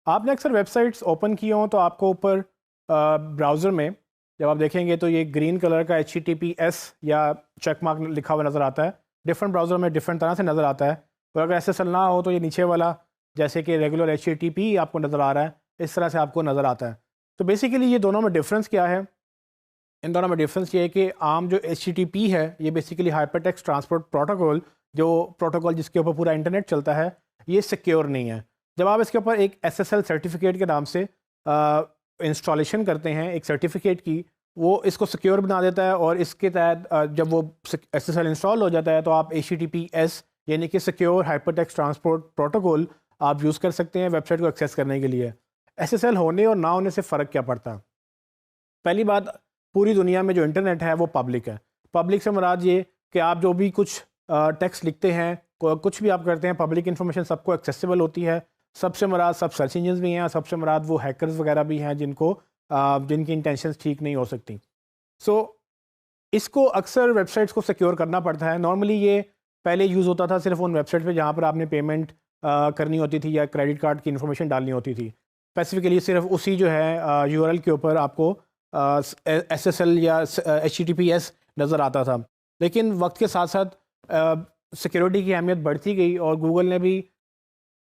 आपने अक्सर websites open किए हों तो आपको ऊपर ब्राउज़र में जब आप देखेंगे तो ये ग्रीन कलर का HTTPS या चेक मार्क लिखा हुआ नज़र आता है। डिफरेंट ब्राउज़र में डिफरेंट तरह से नज़र आता है। और अगर SSL ना हो तो ये नीचे वाला जैसे कि रेगुलर HTTP आपको नज़र आ रहा है, इस तरह से आपको नज़र आता है। तो बेसिकली ये दोनों में डिफरेंस क्या है? इन दोनों में डिफरेंस ये है कि आम जो HTTP है ये बेसिकली हाइपरटेक्स्ट ट्रांसपोर्ट प्रोटोकॉल, जो प्रोटोकॉल जिसके ऊपर पूरा इंटरनेट चलता है, ये सिक्योर नहीं है। जब आप इसके ऊपर एक SSL सर्टिफिकेट के नाम से इंस्टॉलेशन करते हैं एक सर्टिफिकेट की, वो इसको सिक्योर बना देता है और इसके तहत जब वो SSL इंस्टॉल हो जाता है तो आप HTTPS यानी कि सिक्योर हाइपरटेक्स्ट ट्रांसपोर्ट प्रोटोकॉल आप यूज़ कर सकते हैं वेबसाइट को एक्सेस करने के लिए। SSL होने और ना होने से फ़र्क क्या पड़ता है? पहली बात, पूरी दुनिया में जो इंटरनेट है वो पब्लिक है। पब्लिक से मुराद ये कि आप जो भी कुछ टेक्स्ट लिखते हैं, कुछ भी आप करते हैं, पब्लिक इन्फॉर्मेशन सबको एक्सेसिबल होती है। सबसे मुराद सब सर्च इंजन्स भी हैं, सबसे मुराद वो हैकर्स वगैरह भी हैं जिनकी इंटेंशंस ठीक नहीं हो सकती। सो इसको अक्सर वेबसाइट्स को सिक्योर करना पड़ता है। नॉर्मली ये पहले यूज़ होता था सिर्फ उन वेबसाइट पे जहाँ पर आपने पेमेंट करनी होती थी या क्रेडिट कार्ड की इन्फॉर्मेशन डालनी होती थी। स्पेसिफिकली सिर्फ उसी जो है URL के ऊपर आपको SSL या HTTPS नज़र आता था। लेकिन वक्त के साथ साथ सिक्योरिटी की अहमियत बढ़ती गई और गूगल ने भी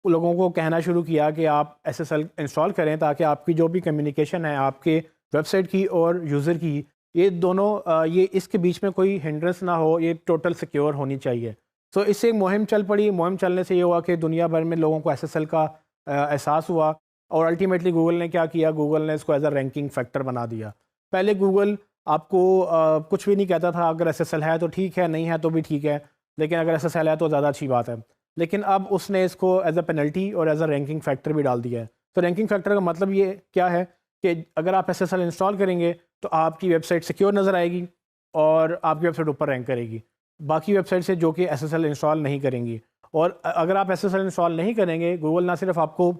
लोगों को कहना शुरू किया कि आप SSL इंस्टॉल करें ताकि आपकी जो भी कम्युनिकेशन है आपके वेबसाइट की और यूज़र की, ये दोनों ये इसके बीच में कोई हिंड्रेंस ना हो, ये टोटल सिक्योर होनी चाहिए। सो इससे एक मुहिम चल पड़ी। मुहिम चलने से ये हुआ कि दुनिया भर में लोगों को SSL का एहसास हुआ और अल्टीमेटली गूगल ने क्या किया, गूगल ने इसको एज अ रैंकिंग फैक्टर बना दिया। पहले गूगल आपको कुछ भी नहीं कहता था, अगर SSL है तो ठीक है, नहीं है तो भी ठीक है, लेकिन अगर SSL है तो ज़्यादा अच्छी बात है। लेकिन अब उसने इसको एज अ पेनल्टी और एज अ रैंकिंग फैक्टर भी डाल दिया है। तो रैंकिंग फैक्टर का मतलब ये क्या है कि अगर आप SSL इंस्टॉल करेंगे तो आपकी वेबसाइट सिक्योर नज़र आएगी और आपकी वेबसाइट ऊपर रैंक करेगी बाकी वेबसाइट से जो कि SSL इंस्टॉल नहीं करेंगी। और अगर आप SSL इंस्टॉल नहीं करेंगे, गूगल ना सिर्फ आपको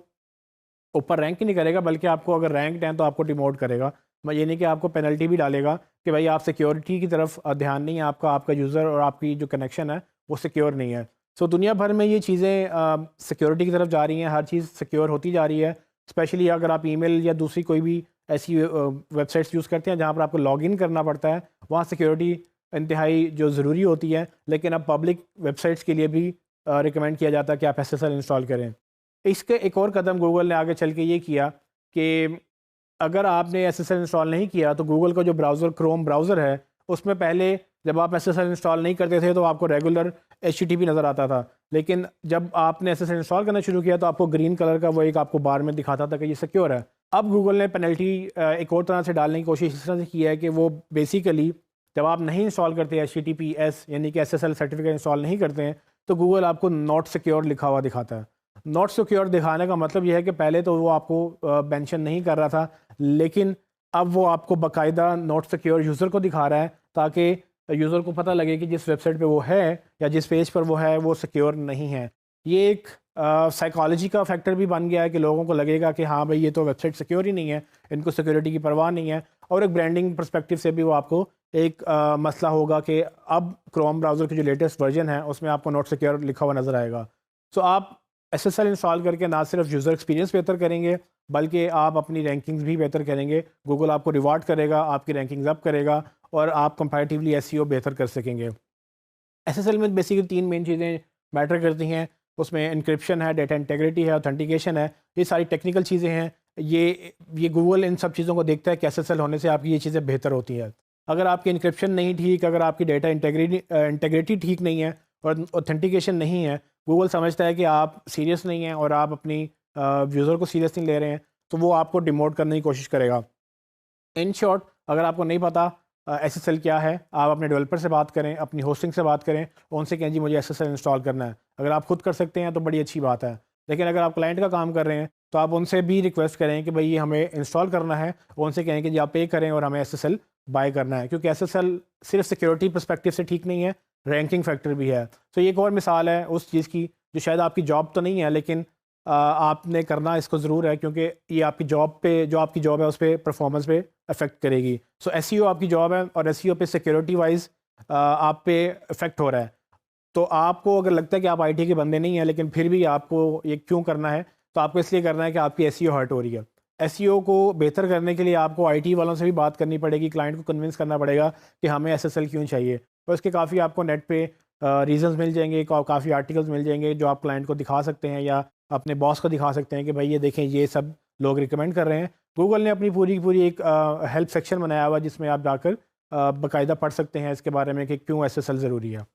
ऊपर रैंक ही नहीं करेगा बल्कि आपको अगर रैंक्ड हैं तो आपको डिमोट करेगा। ये नहीं कि आपको पेनल्टी भी डालेगा कि भाई आप सिक्योरिटी की तरफ ध्यान नहीं है आपका, आपका यूज़र और आपकी जो कनेक्शन है वो सिक्योर नहीं है। सो दुनिया भर में ये चीज़ें सिक्योरिटी की तरफ जा रही हैं, हर चीज़ सिक्योर होती जा रही है। स्पेशली अगर आप ईमेल या दूसरी कोई भी ऐसी वेबसाइट्स यूज़ करते हैं जहाँ पर आपको लॉगिन करना पड़ता है, वहाँ सिक्योरिटी इंतहाई जो ज़रूरी होती है। लेकिन अब पब्लिक वेबसाइट्स के लिए भी रिकमेंड किया जाता है कि आप SSL इंस्टॉल करें। इसके एक और कदम गूगल ने आगे चल के ये किया कि अगर आपने SSL इंस्टॉल नहीं किया तो गूगल का जो ब्राउज़र क्रोम ब्राउज़र है उसमें पहले जब आप SSL इंस्टॉल नहीं करते थे तो आपको रेगुलर HTTP नज़र आता था। लेकिन जब आपने SSL इंस्टॉल करना शुरू किया तो आपको ग्रीन कलर का वो एक आपको बार में दिखाता था कि ये सिक्योर है। अब गूगल ने पेनल्टी एक और तरह से डालने की कोशिश इस तरह से की है कि वो बेसिकली जब आप नहीं इंस्टॉल करते HTTPS यानी कि SSL सर्टिफिकेट इंस्टॉल नहीं करते हैं तो गूगल आपको नॉट सिक्योर लिखा हुआ दिखाता है। नॉट सिक्योर दिखाने का मतलब यह है कि पहले तो वो आपको मेंशन नहीं कर रहा था, लेकिन अब वो आपको बाकायदा नॉट सिक्योर यूज़र को दिखा रहा है ताकि यूज़र को पता लगे कि जिस वेबसाइट पे वो है या जिस पेज पर वो है वो सिक्योर नहीं है। ये एक साइकोलॉजी का फैक्टर भी बन गया है कि लोगों को लगेगा कि हाँ भाई ये तो वेबसाइट सिक्योर ही नहीं है, इनको सिक्योरिटी की परवाह नहीं है। और एक ब्रांडिंग पर्सपेक्टिव से भी वो आपको एक मसला होगा कि अब क्रोम ब्राउज़र की जो लेटेस्ट वर्जन है उसमें आपको नॉट सिक्योर लिखा हुआ नज़र आएगा। सो आप SSL इंस्टॉल करके ना सिर्फ यूज़र एक्सपीरियंस बेहतर करेंगे बल्कि आप अपनी रैंकिंग्स भी बेहतर करेंगे। गूगल आपको रिवार्ड करेगा, आपकी रैंकिंग्स अप करेगा और आप कंपैरेटिवली SEO बेहतर कर सकेंगे। SSL में बेसिकली 3 मेन चीज़ें मैटर करती हैं। उसमें एन्क्रिप्शन है, डेटा इंटीग्रिटी है, ऑथेंटिकेशन है। ये सारी टेक्निकल चीज़ें हैं। ये गूगल इन सब चीज़ों को देखता है कि SSL होने से आपकी ये चीज़ें बेहतर होती हैं। अगर आपकी एन्क्रिप्शन नहीं ठीक, अगर आपकी डेटा इंटीग्रिटी ठीक नहीं है और ऑथेंटिकेशन नहीं है, गूगल समझता है कि आप सीरियस नहीं हैं और आप अपनी यूज़र को सीरियस नहीं ले रहे हैं, तो वो आपको डिमोट करने की कोशिश करेगा। इन शॉर्ट, अगर आपको नहीं पता SSL क्या है, आप अपने डेवलपर से बात करें, अपनी होस्टिंग से बात करें, उनसे कहें जी मुझे SSL इंस्टॉल करना है। अगर आप खुद कर सकते हैं तो बड़ी अच्छी बात है। लेकिन अगर आप क्लाइंट का काम कर रहे हैं तो आप उनसे भी रिक्वेस्ट करें कि भाई ये हमें इंस्टॉल करना है, उनसे कहें कि जी आप पे करें और हमें SSL बाय करना है, क्योंकि SSL सिर्फ सिक्योरिटी पर्सपेक्टिव से ठीक नहीं है, रैंकिंग फैक्टर भी है। तो ये एक और मिसाल है उस चीज़ की जो शायद आपकी जॉब तो नहीं है, लेकिन आपने करना इसको ज़रूर है, क्योंकि ये आपकी जॉब पे जो आपकी जॉब है उस पर परफॉर्मेंस पे अफेक्ट करेगी। सो SEO आपकी जॉब है और SEO पे सिक्योरिटी वाइज आप पे इफेक्ट हो रहा है। तो आपको अगर लगता है कि आप IT के बंदे नहीं हैं लेकिन फिर भी आपको ये क्यों करना है, तो आपको इसलिए करना है कि आपकी एसईओ हर्ट हो रही है। एसईओ को बेहतर करने के लिए आपको आईटी वालों से भी बात करनी पड़ेगी, क्लाइंट को कन्विंस करना पड़ेगा कि हमें एसएसएल क्यों चाहिए। तो इसके काफ़ी आपको नेट पे रीजंस मिल जाएंगे, काफ़ी आर्टिकल्स मिल जाएंगे जो आप क्लाइंट को दिखा सकते हैं या अपने बॉस को दिखा सकते हैं कि भाई ये देखें, ये सब लोग रिकमेंड कर रहे हैं। गूगल ने अपनी पूरी पूरी एक हेल्प सेक्शन बनाया हुआ जिसमें आप जाकर बाकायदा पढ़ सकते हैं इसके बारे में कि क्यों एसएसएल ज़रूरी है।